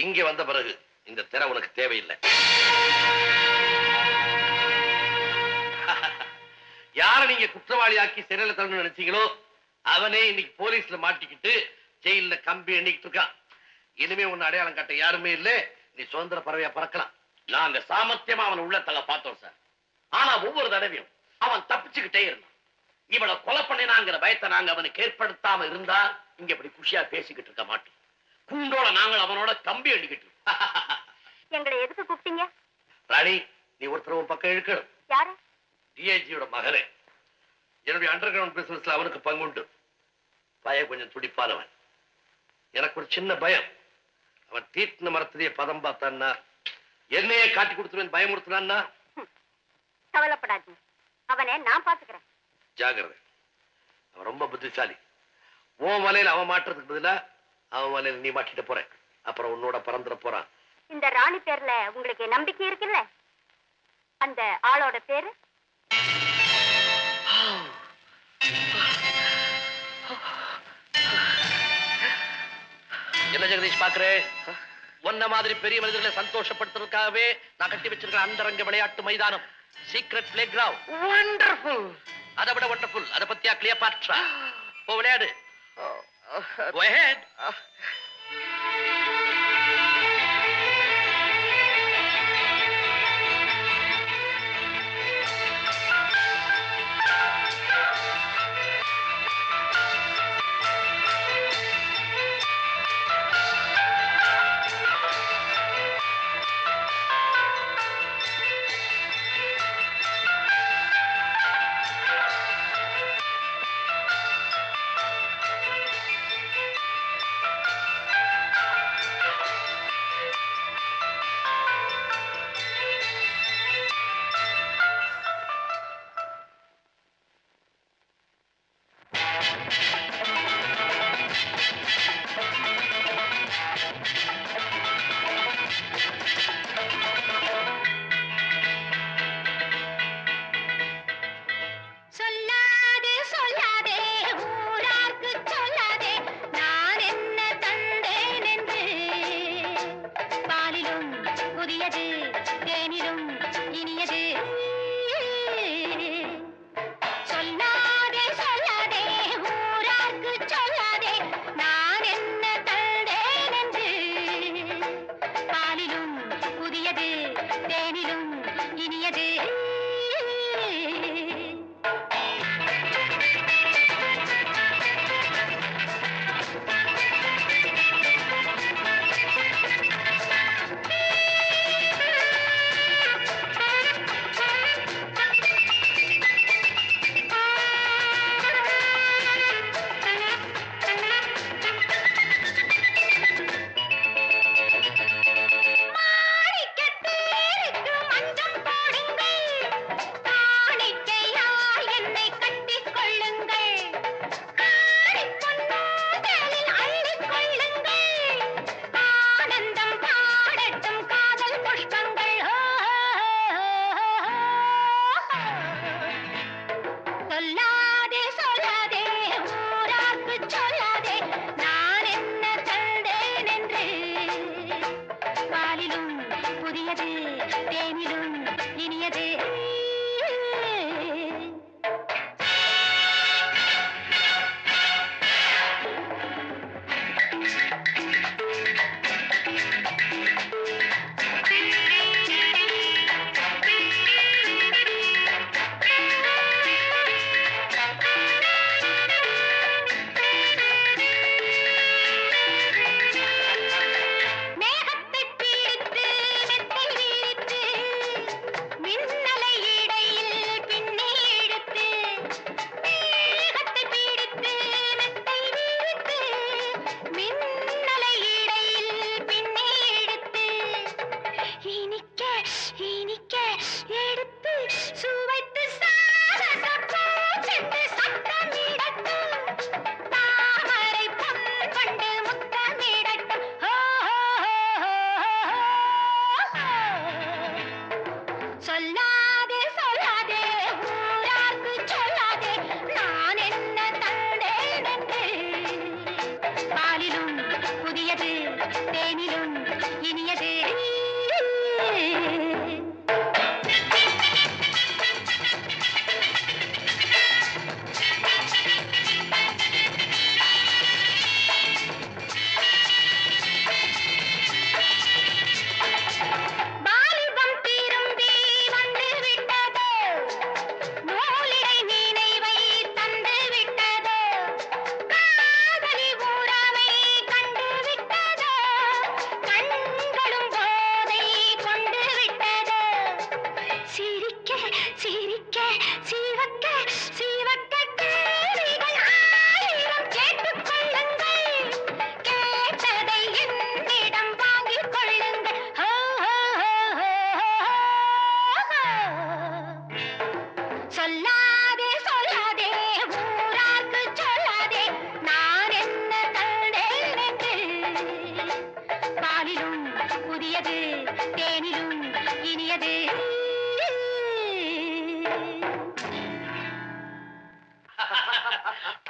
இங்கே வந்த பிறகு இந்த திரை உனக்கு தேவையில்லை. யார நீங்க குற்றவாளியாக்கி சிறையில தள்ளணும்னு நினைச்சீங்களோ அவனே இன்னைக்கு போலீஸ்ல மாட்டிக்கிட்டு ஜெயில கம்பி எண்ணிக்கிட்டு இருக்கான். இனிமே உன்னை அடையாளம் காட்ட யாருமே இல்லை. நீ சுதந்திர பறவையா பறக்கலாம். நாங்க சாமர்த்தியமா அவன் உள்ள தள்ள பார்த்தோம் சார். ஆனா ஒவ்வொரு தடவையும் அவன் தப்பிச்சுக்கிட்டே இருந்தான். இவளை கொலை பண்ணினாங்கிற பயத்தை நாங்க அவனுக்கு ஏற்படுத்தாம இருந்தா இங்க இப்படி குஷியா பேசிக்கிட்டு இருக்க மாட்டோம். குண்டோட நாங்கள் அவனோட கம்பி அடிக்கிட்டு எங்களை எதுக்கு கூப்பிட்டீங்க? ராணி, நீ ஒருத்தர் பக்கம் இழுக்கணும். யாரு? டிஐஜியோட மகனே. என்னுடைய அண்டர் கிரவுண்ட் பிசினஸ்ல அவனுக்கு பங்குண்டு. பயம் கொஞ்சம் துடிப்பானவன். எனக்கு ஒரு சின்ன பயம். அவன் தீட்டின மரத்திலேயே பதம் பார்த்தான்னா என்னையே காட்டி கொடுத்துருவேன் பயமுறுத்தினான்னா. கவலைப்படாதீங்க, அவனை நான் பாத்துக்கிறேன். ஜாகிரதை, அவன் ரொம்ப புத்திசாலி. உன் வலையில அவன் மாட்டுறதுக்கு பதிலா அவன் வலையில நீ மாட்டிட்டு போற. அப்புறம் உன்னோட பறந்துட போறான். இந்த ராணி பேர்ல உங்களுக்கு நம்பிக்கை இருக்குல்ல? அந்த ஆளோட பேரு? என்ன ஜெகதீஷ் பாக்குறேன்? ஒன்ன மாதிரி பெரிய மனிதர்களை சந்தோஷப்படுத்துறதுக்காகவே நான் கட்டி வச்சிருக்கிற அந்தரங்க விளையாட்டு மைதானம், சீக்ரெட் பிளே கிரவுண்ட். வண்டர்ஃபுல். அதை விட வண்டர்ஃபுல். அதை பத்தியா கிளியோபாட்ரா? போ விளையாடு. Go ahead.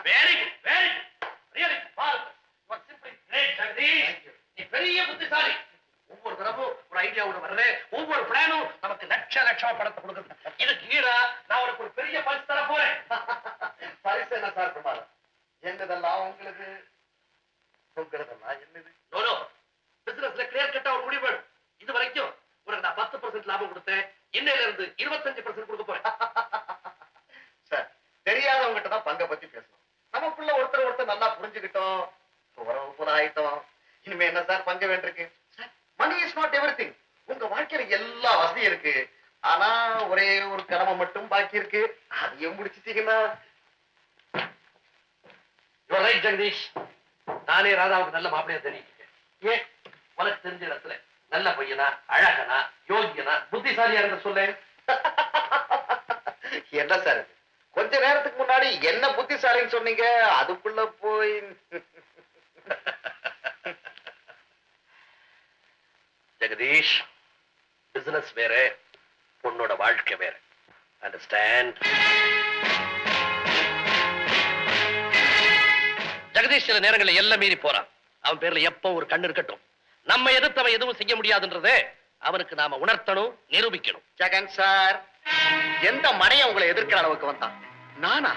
Very good very good really marvellous you are simply great Jagadish நீ பெரிய புத்திசாலி ஒவ்வொரு தடவும் ஒரு ஐடியாவோட வர்ற ஒவ்வொரு பிளானும் நமக்கு லட்சமா பணத்தை கொடுக்குது இதுக்கு ஈடா நான் உனக்கு ஒரு பெரிய பரிசு தர போறேன் பரிசு என்ன சார் பிரமாதம் என்னதெல்லாம் உங்களுக்கு என்னது நோ பிசினஸ்ல கிளியர் கட்டா ஒரு முடிவு வேணும் இது வரைக்கும் உனக்கு நான் 10% லாபம் கொடுத்தேன் இன்னையில இருந்து 25% கொடுக்க போறேன் சார் தெரியாதவங்ககிட்ட தான் பங்கை பத்தி பேசணும் நமக்குள்ள ஒருத்தர் நல்லா புரிஞ்சுக்கிட்டோம் உறவு போல ஆயிட்டோம் இனிமே என்ன சார் பங்கு வேண்டியிருக்கு மணி இஸ் நாட் எவ்ரிதிங் உங்க வாழ்க்கையில எல்லா வசதியும் இருக்கு ஆனா ஒரே ஒரு கடமை மட்டும் பாக்கி இருக்கு அதையும் முடிச்சிட்டீங்கன்னா ரைட் ஜெகதீஷ் நானே ராதாவுக்கு நல்ல மாப்பிளையா தெரிவிக்கிறேன் ஏன் உனக்கு தெரிஞ்ச இடத்துல நல்ல பையனா அழகனா யோகியனா புத்திசாலியா இருந்த சொல்ல என்ன சார் இது கொஞ்ச நேரத்துக்கு முன்னாடி என்ன புத்திசாலின்னு சொன்னீங்க அதுக்குள்ள போய் ஜெகதீஷ் பிசினஸ் வேற பொண்ணோட வாழ்க்கை வேற அண்டர்ஸ்டாண்ட் ஜெகதீஷ் சில நேரங்களில் எல்லாம் மீறி போறான் அவன் பேர்ல எப்போ ஒரு கண்ணு இருக்கட்டும் நம்ம எதிர்த்தவன் எதுவும் செய்ய முடியாதுன்றதே அவனுக்கு நாம உணர்த்தணும் நிரூபிக்கணும் ஜெகன் சார் எந்த மனைய உங்களை எதிர்க்கிற அளவுக்கு வந்தான் நானா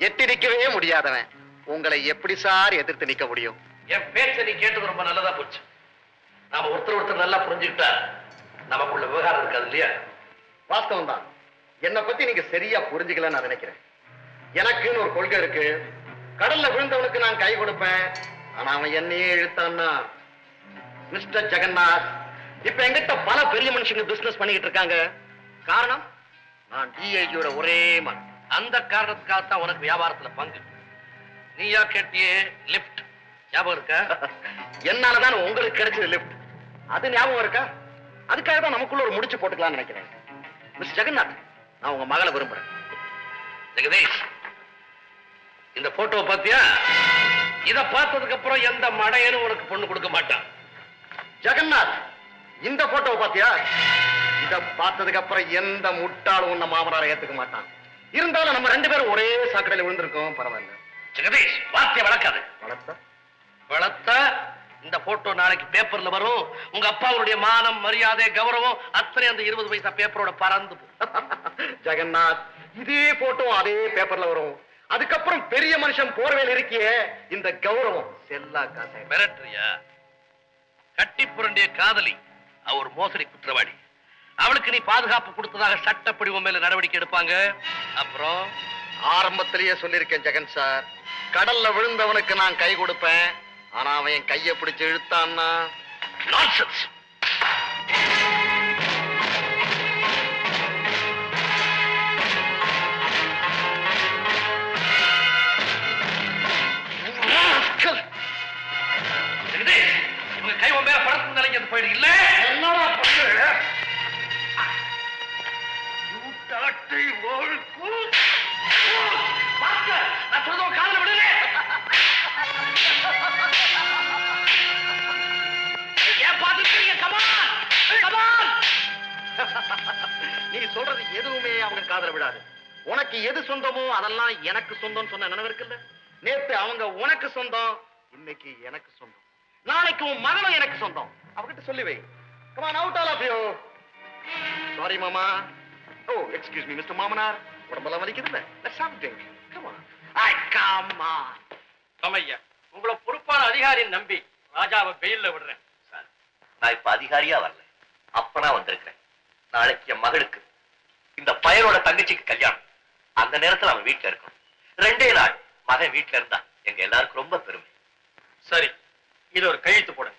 எட்டி நிக்கவே முடியாதவன் உங்களை எப்படி சார் எதிர்த்து நிக்க முடியும் என் பேச்ச நீ கேட்டது ரொம்ப நல்லதா போச்சு நாம ஒருத்தர் நல்லா புரிஞ்சுக்கிட்டா நமக்குள்ள விவகாரம் இருக்காது இல்லையா வாஸ்தவம் தான் என்னை பத்தி நீங்க சரியா புரிஞ்சுக்கலன்னு நான் நினைக்கிறேன் எனக்குன்னு ஒரு கொள்கை இருக்கு கடல்ல விழுந்தவனுக்கு நான் கை கொடுப்பேன் ஆனா அவன் என்னையே இழுத்தான்னா மிஸ்டர் ஜெகநாத் இப்ப எங்கிட்ட பல பெரிய மனுஷங்க பிசினஸ் பண்ணிக்கிட்டு இருக்காங்க காரணம் நான் டிஐஜியோட ஒரே மகன் அந்த காரணத்துக்காகத்தான் உனக்கு வியாபாரத்துல பங்கு நீயா கேட்டியே லிப்ட் ஞாபகம் இருக்கா என்னாலதான் உங்களுக்கு கிடைச்சது லிப்ட் அது ஞாபகம் இருக்கா அதுக்காக தான் நமக்குள்ள ஒரு முடிச்சு போட்டுக்கலாம்னு நினைக்கிறேன் மிஸ்டர் ஜெகநாத் நான் உங்க மகளை விரும்புறேன் ஜெகதீஷ் இந்த போட்டோவை பாத்தியா இத பார்த்ததுக்கு அப்புறம் எந்த மடையனும் உனக்கு பொண்ணு கொடுக்க மாட்டான் ஜெகநாத் இந்த போட்டோவை பாத்தியா இத பார்த்ததுக்கு அப்புறம் எந்த முட்டாளும் உன்ன மாமனாரை ஏத்துக்க மாட்டான் இருந்தாலும் நம்ம ரெண்டு பேரும் ஒரே சாக்கடையில விழுந்திருக்கோம் பரவாயில்ல ஜெகதீஷ் வார்த்தையை வளர்க்காது வளர்த்தா இந்த போட்டோ நாளைக்கு பேப்பர்ல வரும் உங்க அப்பாவுடைய மானம் மரியாதை கௌரவம் அத்தனை அந்த 20 பைசா பேப்பரோட பறந்து ஜெகநாத் இதே போட்டோ அதே பேப்பர்ல வரும் அதுக்கப்புறம் பெரிய மனுஷன் போர்வேல் இருக்கியே இந்த கௌரவம் செல்லா காசை மிரட்டுறியா கட்டி புரண்டிய காதலி அவர் மோசடி குற்றவாளி அவளுக்கு நீ பாதுகாப்பு கொடுத்ததாக சட்டப்படி உன் மேல நடவடிக்கை எடுப்பாங்க அப்புறம் ஆரம்பத்திலேயே சொல்லியிருக்கேன் ஜெகன் சார் கடல்ல விழுந்தவனுக்கு நான் கை கொடுப்பேன் ஆனா அவன் என் கையை பிடிச்சு இழுத்தான்னா நான்சென்ஸ் இவங்க கை உன் மேல படத்து நிலைக்கு போயிடு இல்ல என்னடா பண்ணு கூட்டாட்டை வாழ்க்கு நான் சொல்றவங்க காதல விடுறே ஏன் பாத்துக்கிறீங்க கமான் கமான் நீ சொல்றது எதுவுமே அவங்க காதல விடாது உனக்கு எது சொந்தமோ அதெல்லாம் எனக்கு சொந்தம் சொன்ன நினைவு இருக்குல்ல நேத்து அவங்க உனக்கு சொந்தம் இன்னைக்கு எனக்கு சொந்தம் நாளைக்கு உன் மகளும் எனக்கு சொந்தம் அவகிட்ட சொல்லி வை come on out all of you sorry mama oh excuse me mr மாமனார் உடம்பெல்லாம் வலிக்குது இல்ல let's have a drink come on come on கமையா உங்களை பொறுப்பான அதிகாரியை நம்பி ராஜாவை வெயில்ல விடுறேன் சார் நான் இப்ப அதிகாரியா வரல அப்பனா வந்திருக்கிறேன் நாளைக்கு என் மகளுக்கு இந்த பயரோட தங்கச்சிக்கு கல்யாணம் அந்த நேரத்துல அவன் வீட்டுல இருக்கணும் 2 நாள் மகன் வீட்டுல இருந்தா எங்க எல்லாருக்கும் ரொம்ப பெருமை சரி இது ஒரு கையெழுத்து போடுங்க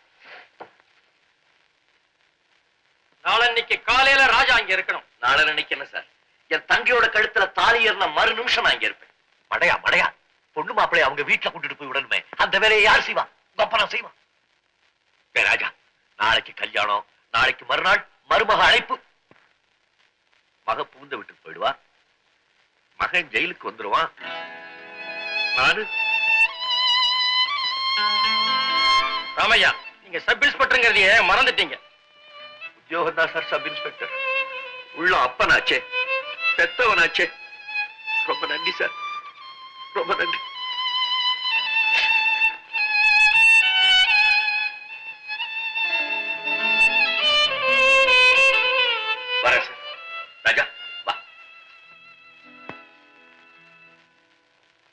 நாளன்னைக்கு காலையில ராஜா அங்க இருக்கணும் நாளன்னைக்கு என்ன சார் என் தங்கையோட கழுத்துல தாலி ஏறின மறு நிமிஷம் நான் இங்க இருப்பேன் மடையா பொண்ணு மாப்பிளைய அவங்க வீட்டுல கூட்டிட்டு போய் விடணுமே அந்த வேலையை யார் செய்வா உங்க அப்பா நான் செய்வான் ராஜா நாளைக்கு கல்யாணம் நாளைக்கு மறுநாள் மருமக அழைப்பு மக பூந்த விட்டு போயிடுவா மகன் ஜெயிலுக்கு வந்துருவான் நானு ராமையா நீங்க சப் இன்ஸ்பெக்டர்ங்கிறதையே மறந்துட்டீங்க உத்தியோகம் தான் சார் சப் இன்ஸ்பெக்டர் உள்ள அப்பனாச்சே பெத்தவனாச்சே ரொம்ப நன்றி சார் ரொம்ப நன்றி.